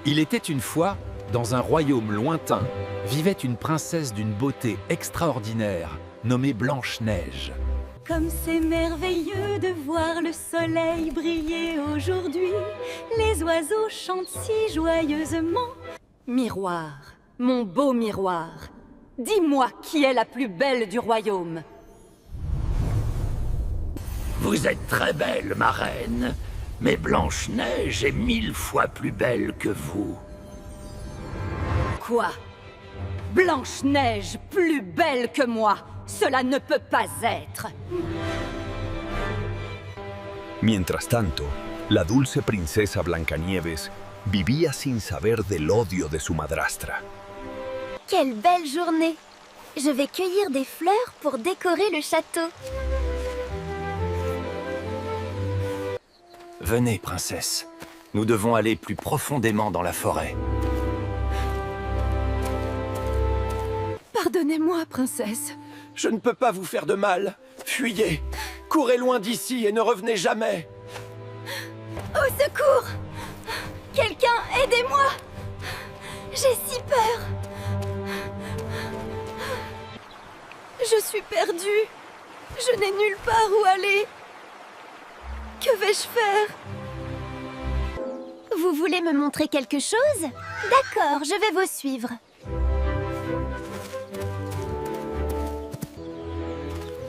Il était une fois, dans un royaume lointain, vivait une princesse d'une beauté extraordinaire, nommée Blanche-Neige. Comme c'est merveilleux de voir le soleil briller aujourd'hui, les oiseaux chantent si joyeusement. Miroir, mon beau miroir, dis-moi qui est la plus belle du royaume. Vous êtes très belle, ma reine, mais Blanche-Neige est 1000 fois plus belle que vous. Quoi? Blanche-Neige plus belle que moi? Cela ne peut pas être. Mientras tanto, la dulce princesa Blancanieves vivía sin saber del odio de su madrastra. Quelle belle journée! Je vais cueillir des fleurs pour décorer le château. Venez, princesse. Nous devons aller plus profondément dans la forêt. Pardonnez-moi, princesse. Je ne peux pas vous faire de mal. Fuyez. Courez loin d'ici et ne revenez jamais. Au secours! Quelqu'un, aidez-moi! J'ai si peur! Je suis perdue. Je n'ai nulle part où aller. Que vais-je faire? Vous voulez me montrer quelque chose? D'accord, je vais vous suivre.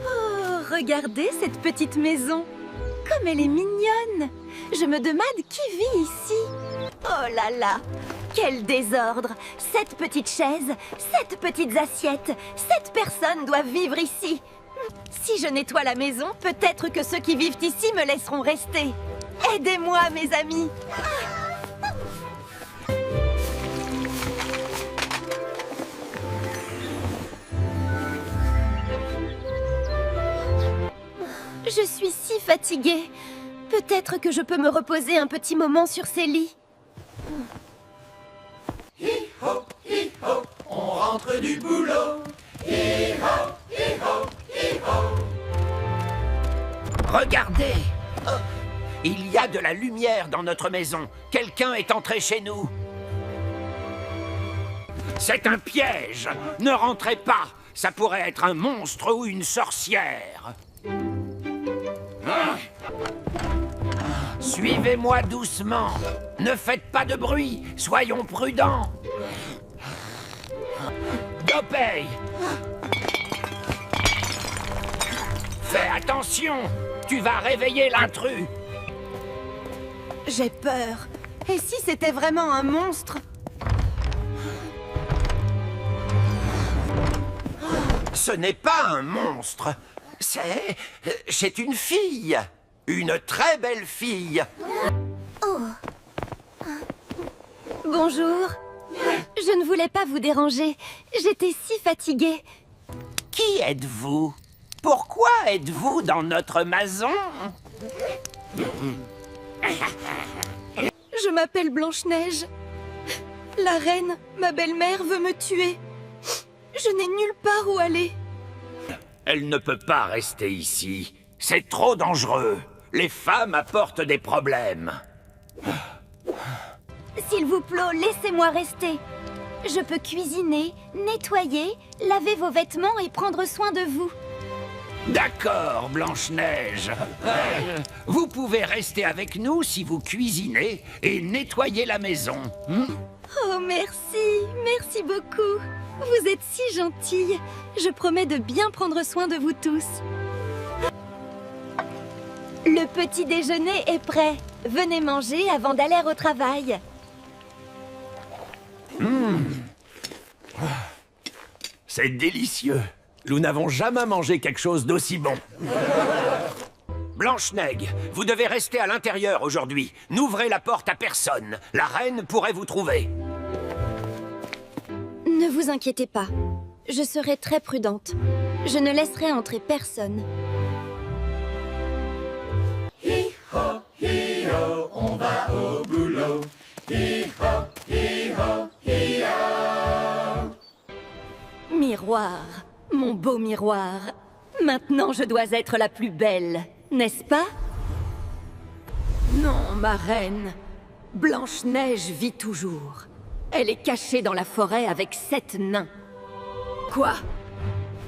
Oh, regardez cette petite maison. Comme elle est mignonne. Je me demande qui vit ici. Oh là là! Quel désordre! 7 petites chaises, 7 petites assiettes. 7 personnes doivent vivre ici. Si je nettoie la maison, peut-être que ceux qui vivent ici me laisseront rester. Aidez-moi, mes amis! Je suis si fatiguée. Peut-être que je peux me reposer un petit moment sur ces lits. Hi-ho, hi-ho, on rentre du boulot. Hi-ho, hi-ho, hi-ho. Regardez! Oh, il y a de la lumière dans notre maison. Quelqu'un est entré chez nous. C'est un piège. Ne rentrez pas. Ça pourrait être un monstre ou une sorcière. Suivez-moi doucement. Ne faites pas de bruit. Soyons prudents. Dopey! Fais attention. Tu vas réveiller l'intrus. J'ai peur. Et si c'était vraiment un monstre? Ce n'est pas un monstre. C'est une fille. Une très belle fille. Bonjour. Je ne voulais pas vous déranger. J'étais si fatiguée. Qui êtes-vous? Pourquoi êtes-vous dans notre maison? Je m'appelle Blanche-Neige. La reine, ma belle-mère, veut me tuer. Je n'ai nulle part où aller. Elle ne peut pas rester ici. C'est trop dangereux. Les femmes apportent des problèmes. S'il vous plaît, laissez-moi rester. Je peux cuisiner, nettoyer, laver vos vêtements et prendre soin de vous. D'accord, Blanche-Neige. Vous pouvez rester avec nous si vous cuisinez et nettoyez la maison. Oh, merci. Merci beaucoup. Vous êtes si gentille. Je promets de bien prendre soin de vous tous. Le petit déjeuner est prêt. Venez manger avant d'aller au travail. C'est délicieux. Nous n'avons jamais mangé quelque chose d'aussi bon. Blanche-Neige, vous devez rester à l'intérieur aujourd'hui. N'ouvrez la porte à personne. La reine pourrait vous trouver. Ne vous inquiétez pas. Je serai très prudente. Je ne laisserai entrer personne. Hi-ho, hi-ho, on va au boulot. Hi-ho, hi-ho, hi-ho. Miroir, mon beau miroir. Maintenant, je dois être la plus belle, n'est-ce pas? Non, ma reine. Blanche-Neige vit toujours. Elle est cachée dans la forêt avec 7 nains. Quoi?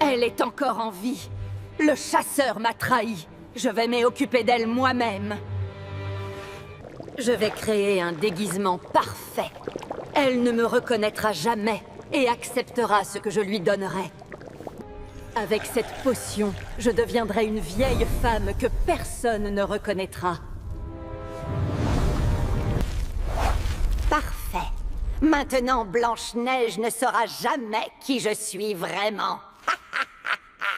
Elle est encore en vie. Le chasseur m'a trahi. Je vais m'occuper d'elle moi-même. Je vais créer un déguisement parfait. Elle ne me reconnaîtra jamais et acceptera ce que je lui donnerai. Avec cette potion, je deviendrai une vieille femme que personne ne reconnaîtra. Parfait. Maintenant, Blanche-Neige ne saura jamais qui je suis vraiment.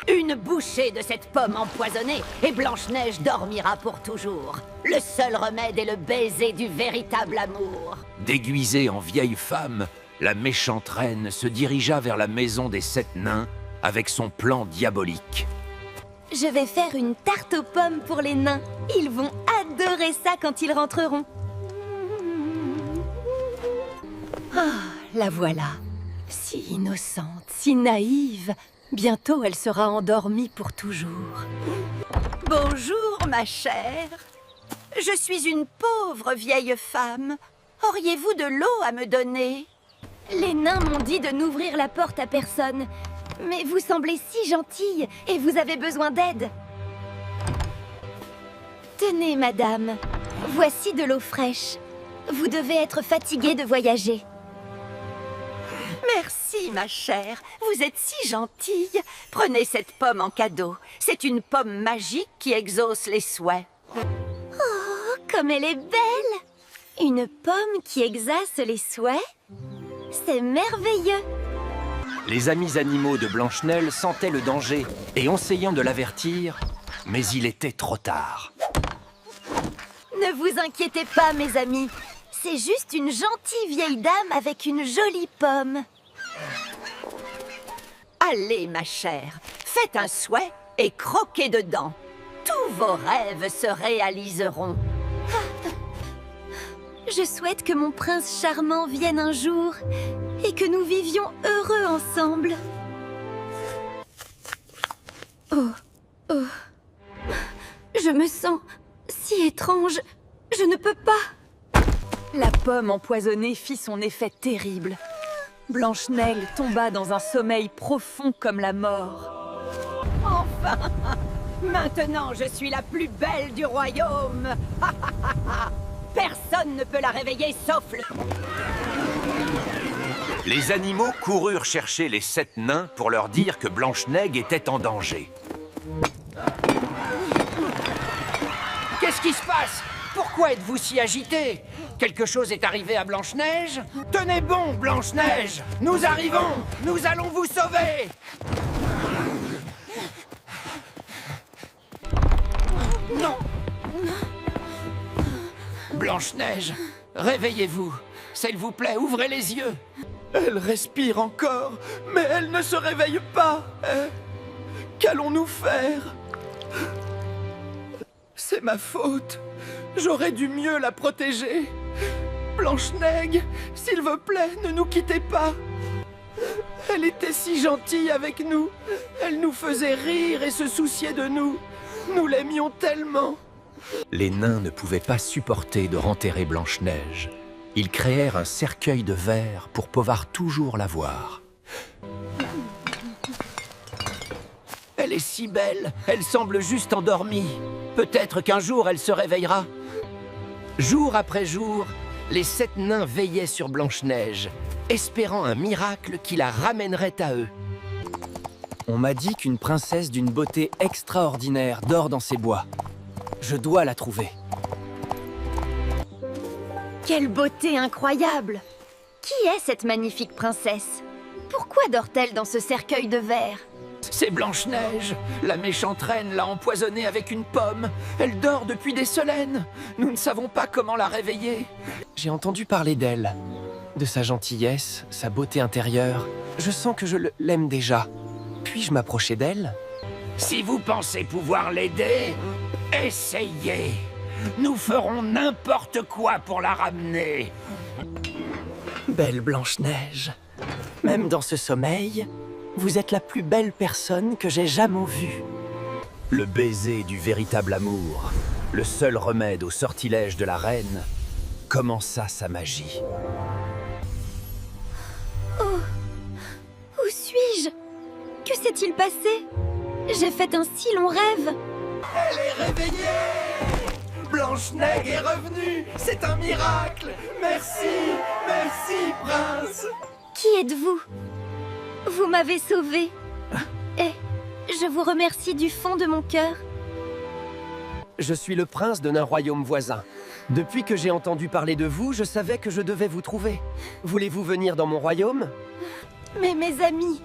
Une bouchée de cette pomme empoisonnée et Blanche-Neige dormira pour toujours. Le seul remède est le baiser du véritable amour. Déguisée en vieille femme, la méchante reine se dirigea vers la maison des 7 nains avec son plan diabolique. Je vais faire une tarte aux pommes pour les nains. Ils vont adorer ça quand ils rentreront. La voilà. Si innocente, si naïve. Bientôt, elle sera endormie pour toujours. Bonjour, ma chère. Je suis une pauvre vieille femme. Auriez-vous de l'eau à me donner? Les nains m'ont dit de n'ouvrir la porte à personne. Mais vous semblez si gentille et vous avez besoin d'aide. Tenez, madame. Voici de l'eau fraîche. Vous devez être fatiguée de voyager. Merci, ma chère. Vous êtes si gentille. Prenez cette pomme en cadeau. C'est une pomme magique qui exauce les souhaits. Oh, comme elle est belle! Une pomme qui exauce les souhaits? C'est merveilleux! Les amis animaux de Blanche-Neige sentaient le danger et essayant de l'avertir, mais il était trop tard. Ne vous inquiétez pas, mes amis. C'est juste une gentille vieille dame avec une jolie pomme. Allez, ma chère, faites un souhait et croquez dedans. Tous vos rêves se réaliseront. Je souhaite que mon prince charmant vienne un jour et que nous vivions heureux ensemble. Oh. Je me sens si étrange. Je ne peux pas. La pomme empoisonnée fit son effet terrible. Blanche-Neige tomba dans un sommeil profond comme la mort. Enfin! Maintenant, je suis la plus belle du royaume. Personne ne peut la réveiller sauf le... Les animaux coururent chercher les 7 nains pour leur dire que Blanche-Neige était en danger. Qu'est-ce qui se passe? Pourquoi êtes-vous si agité? Quelque chose est arrivé à Blanche-Neige? Tenez bon, Blanche-Neige! Nous arrivons! Nous allons vous sauver! Non! Blanche-Neige, réveillez-vous! S'il vous plaît, ouvrez les yeux! Elle respire encore, mais elle ne se réveille pas. Qu'allons-nous faire? C'est ma faute. J'aurais dû mieux la protéger. Blanche-Neige, s'il vous plaît, ne nous quittez pas. Elle était si gentille avec nous. Elle nous faisait rire et se souciait de nous. Nous l'aimions tellement. Les nains ne pouvaient pas supporter de renterrer Blanche-Neige. Ils créèrent un cercueil de verre pour pouvoir toujours la voir. Elle est si belle, elle semble juste endormie. Peut-être qu'un jour elle se réveillera. Jour après jour, les 7 nains veillaient sur Blanche-Neige, espérant un miracle qui la ramènerait à eux. On m'a dit qu'une princesse d'une beauté extraordinaire dort dans ces bois. Je dois la trouver. Quelle beauté incroyable! Qui est cette magnifique princesse? Pourquoi dort-elle dans ce cercueil de verre? C'est Blanche-Neige. La méchante reine l'a empoisonnée avec une pomme. Elle dort depuis des semaines. Nous ne savons pas comment la réveiller. J'ai entendu parler d'elle, de sa gentillesse, sa beauté intérieure. Je sens que je l'aime déjà. Puis-je m'approcher d'elle? Si vous pensez pouvoir l'aider, essayez. Nous ferons n'importe quoi pour la ramener. Belle Blanche-Neige, même dans ce sommeil, vous êtes la plus belle personne que j'ai jamais vue. Le baiser du véritable amour, le seul remède au sortilège de la reine, commença sa magie. Où suis-je? Que s'est-il passé? J'ai fait un si long rêve. Elle est réveillée! Blanche-Neige est revenue! C'est un miracle! Merci! Merci, prince! Qui êtes-vous? Vous m'avez sauvée. Et je vous remercie du fond de mon cœur. Je suis le prince d'un royaume voisin. Depuis que j'ai entendu parler de vous, je savais que je devais vous trouver. Voulez-vous venir dans mon royaume? Mais mes amis,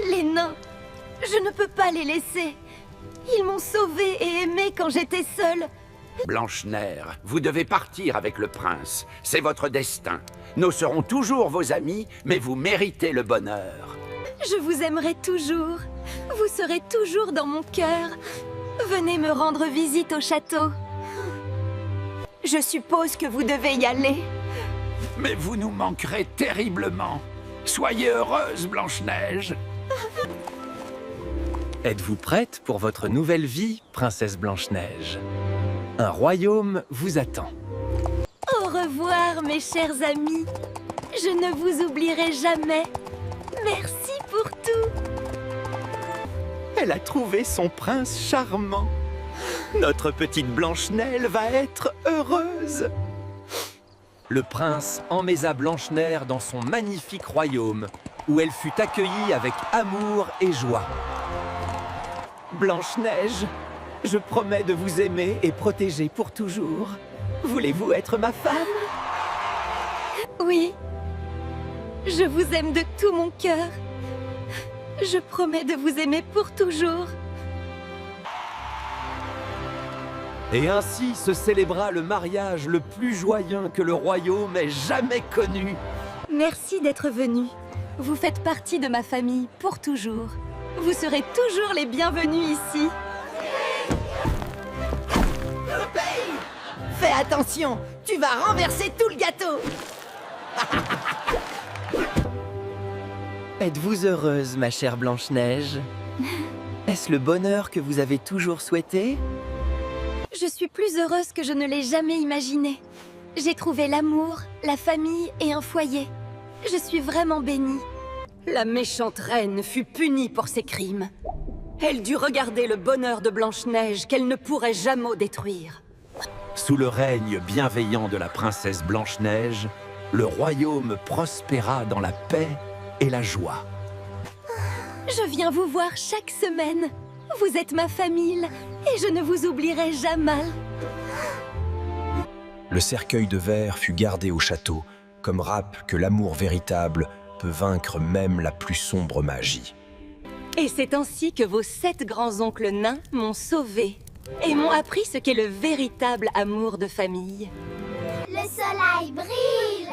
les nains, je ne peux pas les laisser. Ils m'ont sauvée et aimée quand j'étais seule. Blanche-Neige, vous devez partir avec le prince. C'est votre destin. Nous serons toujours vos amis, mais vous méritez le bonheur. Je vous aimerai toujours. Vous serez toujours dans mon cœur. Venez me rendre visite au château. Je suppose que vous devez y aller. Mais vous nous manquerez terriblement. Soyez heureuse, Blanche-Neige. Êtes-vous prête pour votre nouvelle vie, princesse Blanche-Neige? Un royaume vous attend. Au revoir, mes chers amis. Je ne vous oublierai jamais. Merci pour tout. Elle a trouvé son prince charmant. Notre petite Blanche-Neige va être heureuse. Le prince emmena Blanche-Neige dans son magnifique royaume, où elle fut accueillie avec amour et joie. Blanche-Neige, je promets de vous aimer et protéger pour toujours. Voulez-vous être ma femme? Oui. Je vous aime de tout mon cœur. Je promets de vous aimer pour toujours. Et ainsi se célébra le mariage le plus joyeux que le royaume ait jamais connu. Merci d'être venu. Vous faites partie de ma famille pour toujours. Vous serez toujours les bienvenus ici. Fais attention! Tu vas renverser tout le gâteau! Êtes-vous heureuse, ma chère Blanche-Neige? Est-ce le bonheur que vous avez toujours souhaité? Je suis plus heureuse que je ne l'ai jamais imaginé. J'ai trouvé l'amour, la famille et un foyer. Je suis vraiment bénie. La méchante reine fut punie pour ses crimes. Elle dut regarder le bonheur de Blanche-Neige qu'elle ne pourrait jamais détruire. Sous le règne bienveillant de la princesse Blanche-Neige, le royaume prospéra dans la paix et la joie. Je viens vous voir chaque semaine. Vous êtes ma famille et je ne vous oublierai jamais. Le cercueil de verre fut gardé au château, comme rappel que l'amour véritable peut vaincre même la plus sombre magie. Et c'est ainsi que vos 7 grands-oncles nains m'ont sauvée et m'ont appris ce qu'est le véritable amour de famille. Le soleil brille.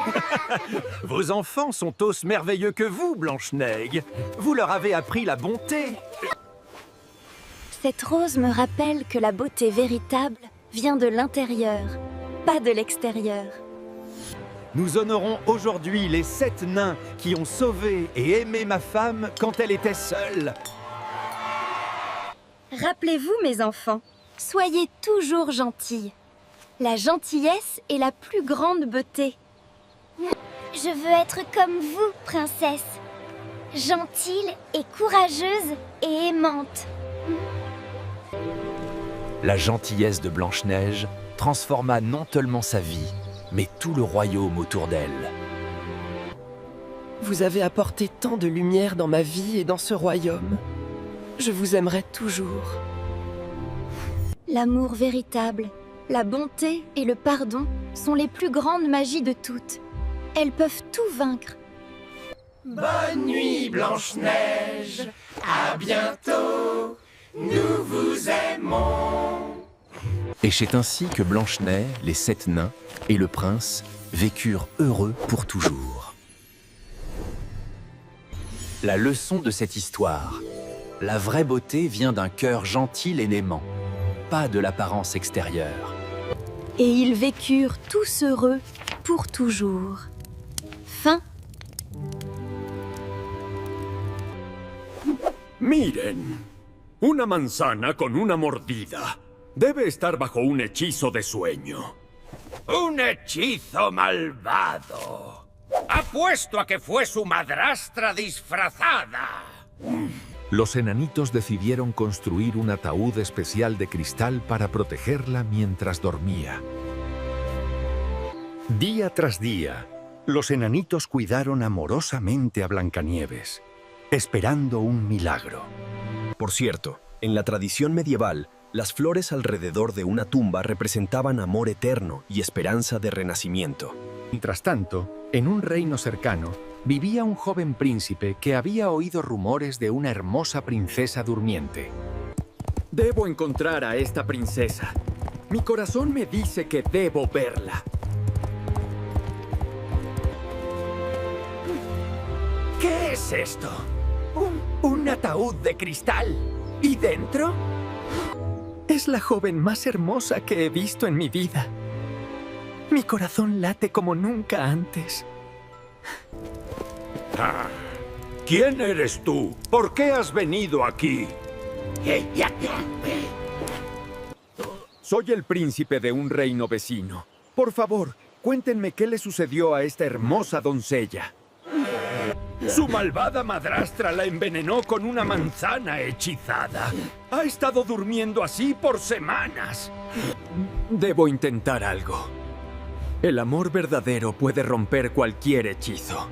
Vos enfants sont aussi merveilleux que vous, Blanche-Neige. Vous leur avez appris la bonté. Cette rose me rappelle que la beauté véritable vient de l'intérieur, pas de l'extérieur. Nous honorons aujourd'hui les 7 nains qui ont sauvé et aimé ma femme quand elle était seule. Rappelez-vous, mes enfants, soyez toujours gentils. La gentillesse est la plus grande beauté. Je veux être comme vous, princesse. Gentille et courageuse et aimante. La gentillesse de Blanche-Neige transforma non seulement sa vie, mais tout le royaume autour d'elle. Vous avez apporté tant de lumière dans ma vie et dans ce royaume. Je vous aimerai toujours. L'amour véritable, la bonté et le pardon sont les plus grandes magies de toutes. Elles peuvent tout vaincre. Bonne nuit, Blanche-Neige. À bientôt. Nous vous aimons. Et c'est ainsi que Blanche-Neige, les 7 nains et le prince vécurent heureux pour toujours. La leçon de cette histoire: la vraie beauté vient d'un cœur gentil et aimant, pas de l'apparence extérieure. Et ils vécurent tous heureux pour toujours. Fin. Miren, una manzana con una mordida. Debe estar bajo un hechizo de sueño. ¡Un hechizo malvado! ¡Apuesto a que fue su madrastra disfrazada! Los enanitos decidieron construir un ataúd especial de cristal para protegerla mientras dormía. Día tras día, los enanitos cuidaron amorosamente a Blancanieves, esperando un milagro. Por cierto, en la tradición medieval, las flores alrededor de una tumba representaban amor eterno y esperanza de renacimiento. Mientras tanto, en un reino cercano, vivía un joven príncipe que había oído rumores de una hermosa princesa durmiente. Debo encontrar a esta princesa. Mi corazón me dice que debo verla. ¿Qué es esto? ¿Un ataúd de cristal? ¿Y dentro? Es la joven más hermosa que he visto en mi vida. Mi corazón late como nunca antes. ¿Quién eres tú? ¿Por qué has venido aquí? Soy el príncipe de un reino vecino. Por favor, cuéntenme qué le sucedió a esta hermosa doncella. Su malvada madrastra la envenenó con una manzana hechizada. Ha estado durmiendo así por semanas. Debo intentar algo. El amor verdadero puede romper cualquier hechizo.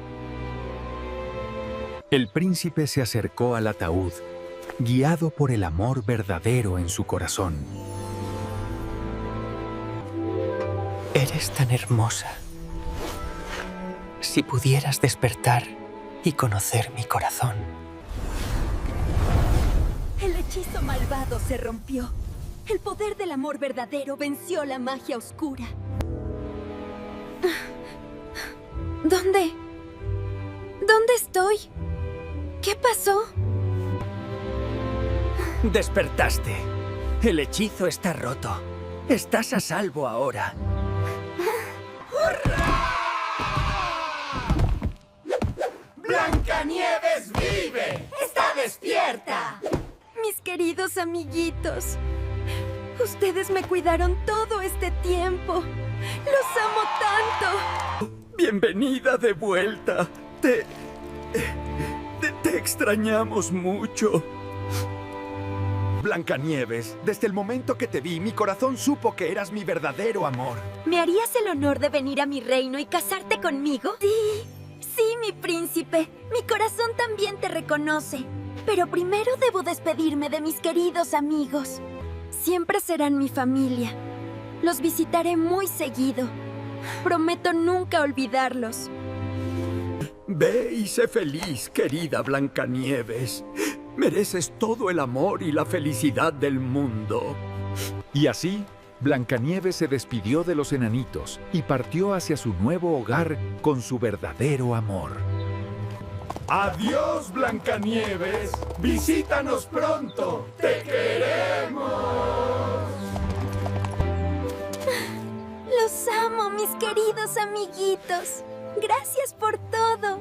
El príncipe se acercó al ataúd, guiado por el amor verdadero en su corazón. Eres tan hermosa. Si pudieras despertar y conocer mi corazón. El hechizo malvado se rompió. El poder del amor verdadero venció la magia oscura. ¿Dónde estoy? ¿Qué pasó? Despertaste. El hechizo está roto. Estás a salvo ahora. ¡Blancanieves vive! ¡Está despierta! Mis queridos amiguitos, ustedes me cuidaron todo este tiempo. ¡Los amo tanto! Bienvenida de vuelta. Te extrañamos mucho. Blancanieves, desde el momento que te vi, mi corazón supo que eras mi verdadero amor. ¿Me harías el honor de venir a mi reino y casarte conmigo? Sí, mi príncipe. Mi corazón también te reconoce. Pero primero debo despedirme de mis queridos amigos. Siempre serán mi familia. Los visitaré muy seguido. Prometo nunca olvidarlos. Ve y sé feliz, querida Blancanieves. Mereces todo el amor y la felicidad del mundo. Y así, Blancanieves se despidió de los enanitos y partió hacia su nuevo hogar con su verdadero amor. ¡Adiós, Blancanieves! ¡Visítanos pronto! ¡Te queremos! Los amo, mis queridos amiguitos. Gracias por todo.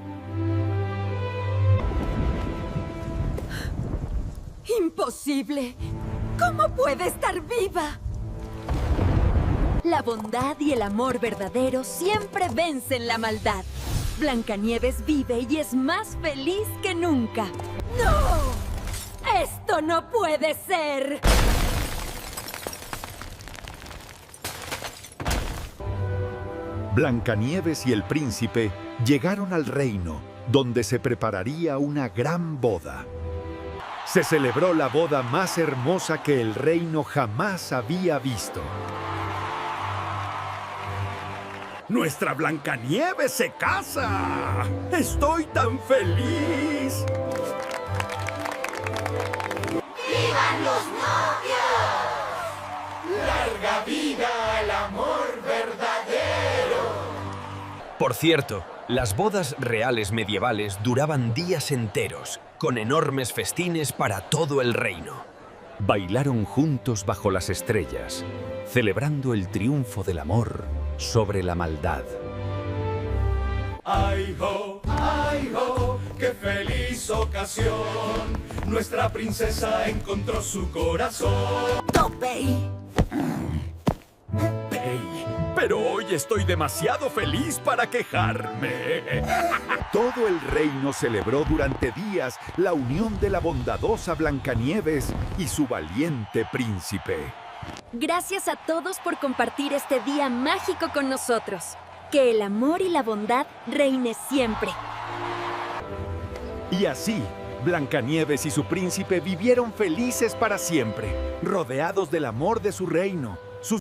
¡Imposible! ¿Cómo puede estar viva? La bondad y el amor verdadero siempre vencen la maldad. Blancanieves vive y es más feliz que nunca. ¡No! ¡Esto no puede ser! Blancanieves y el príncipe llegaron al reino, donde se prepararía una gran boda. Se celebró la boda más hermosa que el reino jamás había visto. ¡Nuestra Blancanieves se casa! ¡Estoy tan feliz! ¡Vivan los novios! ¡Larga vida al amor verdadero! Por cierto, las bodas reales medievales duraban días enteros, con enormes festines para todo el reino. Bailaron juntos bajo las estrellas, celebrando el triunfo del amor sobre la maldad. ¡Ay, ho! ¡Ay, ho! ¡Qué feliz ocasión! Nuestra princesa encontró su corazón. ¡Topey! Pei, pero hoy estoy demasiado feliz para quejarme. Todo el reino celebró durante días la unión de la bondadosa Blancanieves y su valiente príncipe. Gracias a todos por compartir este día mágico con nosotros. Que el amor y la bondad reine siempre. Y así, Blancanieves y su príncipe vivieron felices para siempre, rodeados del amor de su reino,